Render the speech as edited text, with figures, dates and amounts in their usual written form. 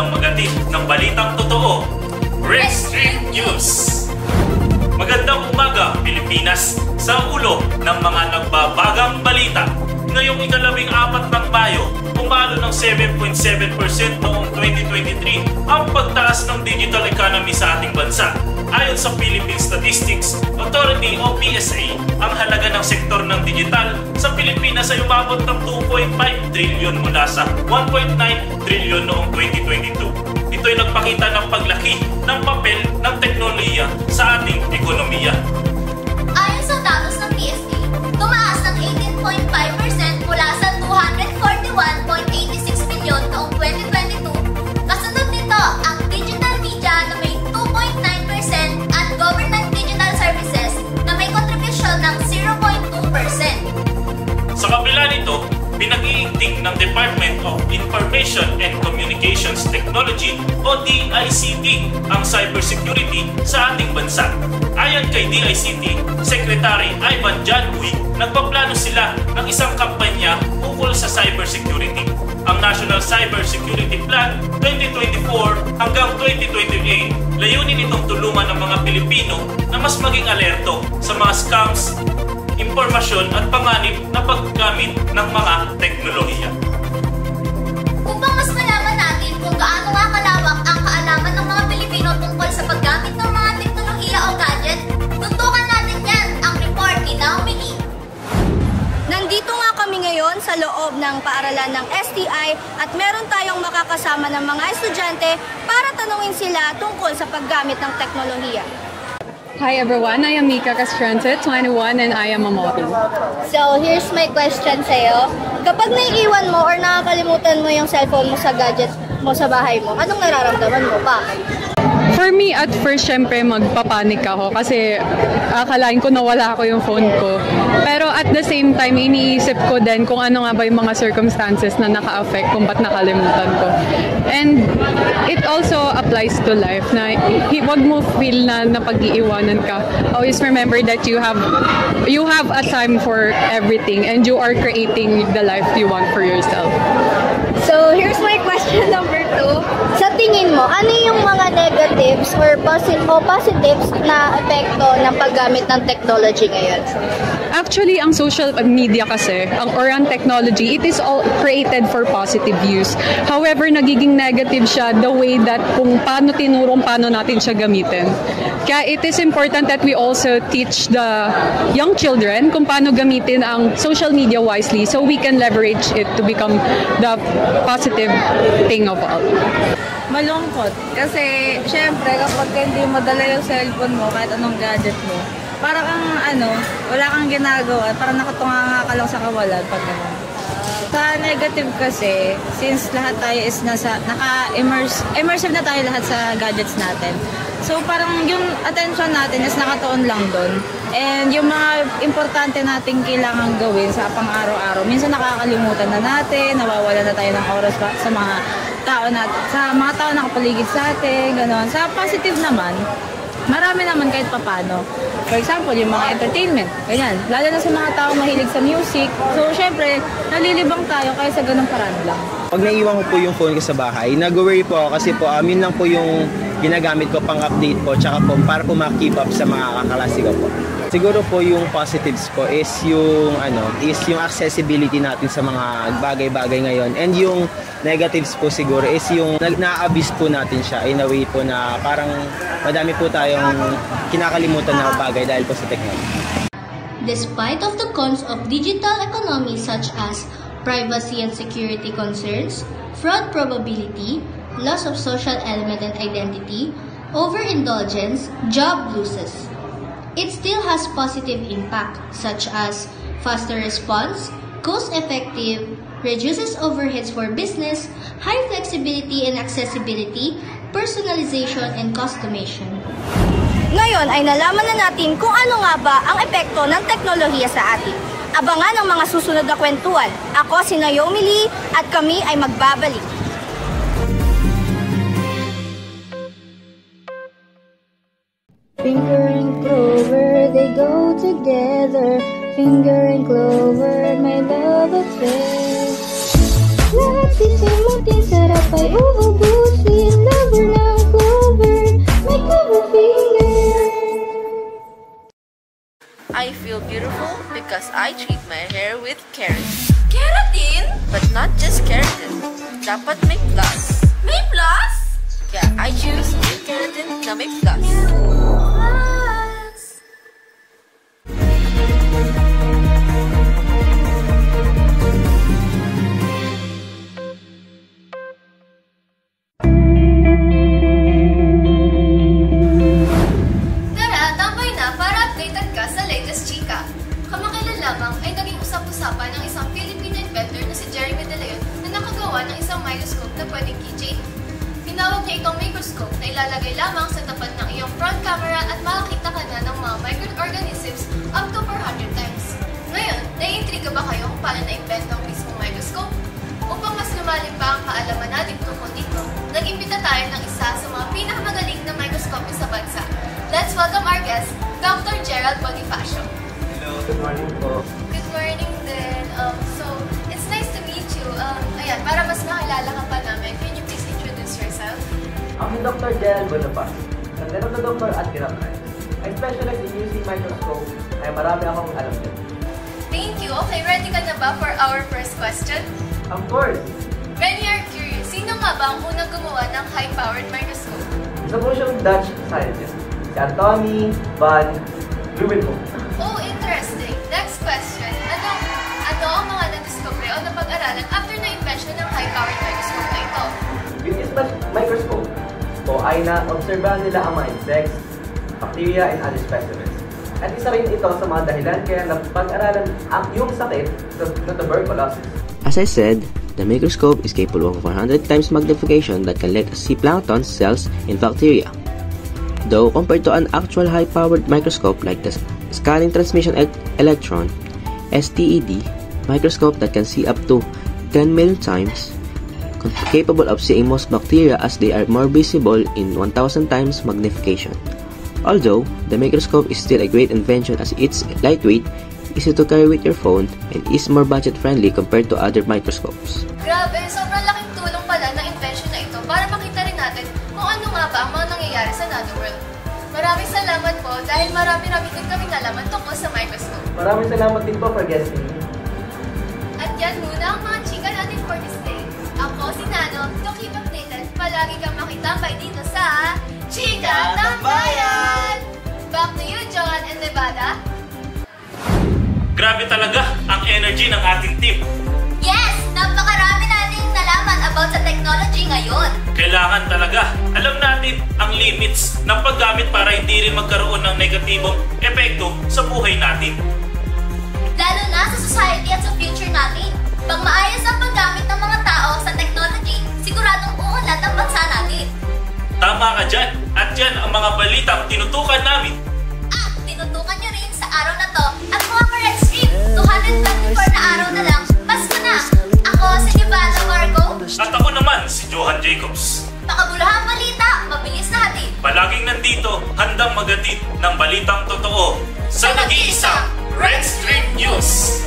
magatid ng balitang totoo. Red Street News! Magandang umaga, Pilipinas! Sa ulo ng mga nagbabagang balita. Ngayong ika-14 ng Mayo, umalo ng 7.7% noong 2023 ang pagtaas ng digital economy sa ating bansa. Ayon sa Philippine Statistics Authority o PSA, ang halaga ng sektor ng digital sa Pilipinas ay umabot ng 2.5 trilyon mula sa 1.9 trilyon noong 2022. Ito ay nagpakita ng paglaki ng papel ng teknolohiya sa ating ekonomiya. Ayon sa datos ng PSA, tumaas ng 18.5% mula sa 241.86 milyon noong 2022. Kasunod nito, ang digital media na may 2.9% at government digital services na may kontribusyon ng 0.2%. Sa kabila nito, pinag-iigting ng Department of Information and Communications Technology o DICT ang cybersecurity sa ating bansa. Ayon kay DICT, Secretary Ivan Janbuy, nagpaplano sila ng isang kampanya ukol sa cybersecurity. Ang National Cybersecurity Plan 2024 hanggang 2028, layunin itong tulungan ng mga Pilipino na mas maging alerto sa mga scams, impormasyon at panganib na paggamit ng mga teknolohiya. Upang mas malaman natin kung gaano nga kalawak ang kaalaman ng mga Pilipino tungkol sa paggamit ng mga teknolohiya o gadget, tuntukan natin yan ang report ni Naomi Lee. Nandito nga kami ngayon sa loob ng paaralan ng STI at meron tayong makakasama ng mga estudyante para tanungin sila tungkol sa paggamit ng teknolohiya. Hi everyone, I am Mika Castrense, 21 and I am a model. So, here's my question sa'yo. Kapag naiiwan mo or nakakalimutan mo yung cellphone mo sa gadget mo sa bahay mo, anong nararamdaman mo? Bakit? For me, at first, syempre, magpapanik ako kasi akalain ko nawala ko yung phone ko. Pero at the same time, iniisip ko din kung ano nga ba yung mga circumstances na naka-affect kung ba't nakalimutan ko. And it also applies to life na wag mo feel na napag-iiwanan ka. Always remember that you have a time for everything and you are creating the life you want for yourself. So, here's my question number 2. Sa tingin mo, ano yung mga negatives or positives na epekto ng paggamit ng technology ngayon? Actually, ang social media kasi, or ang technology, it is all created for positive use. However, nagiging negative siya the way that kung paano tinurong, paano natin siya gamitin. Kaya it is important that we also teach the young children kung paano gamitin ang social media wisely so we can leverage it to become the positive thing of all. Malungkot. Kasi, syempre, kapag hindi mo dala yung cellphone mo, kahit anong gadget mo, parang wala kang ginagawa, parang nakatunga ka lang sa kawalan pag naman. Sa negative kasi, since lahat tayo is immersive na tayo lahat sa gadgets natin. So, parang yung attention natin is nakatuon lang doon. And yung mga importante nating kailangan gawin sa pang-araw-araw, minsan nakakalimutan na natin, nawawala na tayo ng oras sa mga tao na kapaligid sa atin, gano'n. Sa positive naman, marami naman kahit papano. For example, yung mga entertainment, ganyan. Lalo na sa mga tao mahilig sa music. So, syempre, nalilibang tayo kaya sa ganung paraan lang. Pag naiwan ko po yung phone ko sa bahay, nag-worry po ako kasi po amin lang po yung ginagamit ko pang-update po tsaka po para po ma-keep up sa mga kaklase ko po. Siguro po yung positives po is yung accessibility natin sa mga bagay-bagay ngayon, and yung negatives po siguro is yung na-abuse po natin siya in a way po na parang madami po tayong kinakalimutan na bagay dahil po sa technology. Despite of the cons of digital economy such as privacy and security concerns, fraud probability, loss of social element and identity, overindulgence, job losses, it still has positive impact such as faster response, cost-effective, reduces overheads for business, high flexibility and accessibility, personalization and customization. Ngayon ay nalaman na natin kung ano nga ba ang epekto ng teknolohiya sa atin. Abangan ang mga susunod na kwentuhan. Ako si Naomi Lee at kami ay magbabalik. Finger and clover, they go together. Finger and clover, my love affair. Lahat sisimutin, sarap ay uubusin. na may plus. Tara, tambay na para updated ka sa latest chika. Kamakailan lamang ay naging usap-usapan ng isang Filipino inventor na si Jeremy De Leon na nakagawa ng isang microscope na pwedeng keychain. Tinawag niya itong microscope na ilalagay lamang sa tapat ng iyong front camera at makakita ka na ng mga microorganisms up to 400 times. Ngayon, naiintriga ba kayo kung paano na-invent ang mismong microscope? Upang mas lumalim pa ang kaalaman natin tungkol dito, nag-imbita tayo ng isa sa mga pinakamagaling na microscopist sa bansa. Let's welcome our guest, Dr. Gerald Bonifacio. Hello, good morning po. Good morning din. So, it's nice to meet you. Ayan, para mas makilala ka pa namin, can you please introduce yourself? Ako si Dr. Gerald Bonifacio. Nagtanong na doktor at kinakain. I specialize in using microscope ay marami akong alam din. Thank you. Okay, ready ka na ba for our first question? Of course! When you're curious, sino nga ba ang unang gumawa ng high-powered microscope? Isa po siyang Dutch scientist. Si Antonie van Leeuwenhoek. Oh, interesting. Next question. Ano ang mga na-discover o napag-aralan after na invention ng high-powered microscope na ito? With this microscope po ay na-obserbahan nila ang mga insects, bacteria, and other specimens. At isa rin ito sa mga dahilan kaya napag-aralan ang yung sakit na tuberculosis. As I said, the microscope is capable of 100 times magnification that can let us see plankton, cells, and bacteria. Though compared to an actual high-powered microscope like the scanning transmission electron (STED) microscope that can see up to 10 million times, capable of seeing most bacteria as they are more visible in 1,000 times magnification. Although the microscope is still a great invention as it's lightweight, easy to carry with your phone, and is more budget-friendly compared to other microscopes. Grabe, sobrang laking tulong pala ng invention na ito para makita rin natin kung ano nga ba ang mga nangyayari sa Netherworld. Maraming salamat po dahil marami-rami din kami nalaman tungkol sa microscope. Maraming salamat din po for guesting me. At yan muna ang mga chika natin for this day. Ako si Nano, to keep updated, palagi kang makitambay dito sa Chika Tambayan! Back to you, John and Nevada. Grabe talaga ang energy ng ating team. Yes! Napakarami nating nalaman about sa technology ngayon. Kailangan talaga alam natin ang limits ng paggamit para hindi rin magkaroon ng negatibong epekto sa buhay natin. Lalo na sa society at sa future natin. Pag maayos ang paggamit ng mga tao sa technology, siguradong uunlad ang bansa natin. Tama ka dyan. At yan ang mga balitang tinutukan namin. At tinutukan nyo rin sa araw na to at mga correct stream. 224 na araw na lang. Pasko na! Ako si Nevada Marco. At ako naman si Johan Jacobs. Pakabuluhang balita, mabilis na hatid. Palaging nandito, handang magatid ng balitang totoo sa nag-iisang Red Stream News.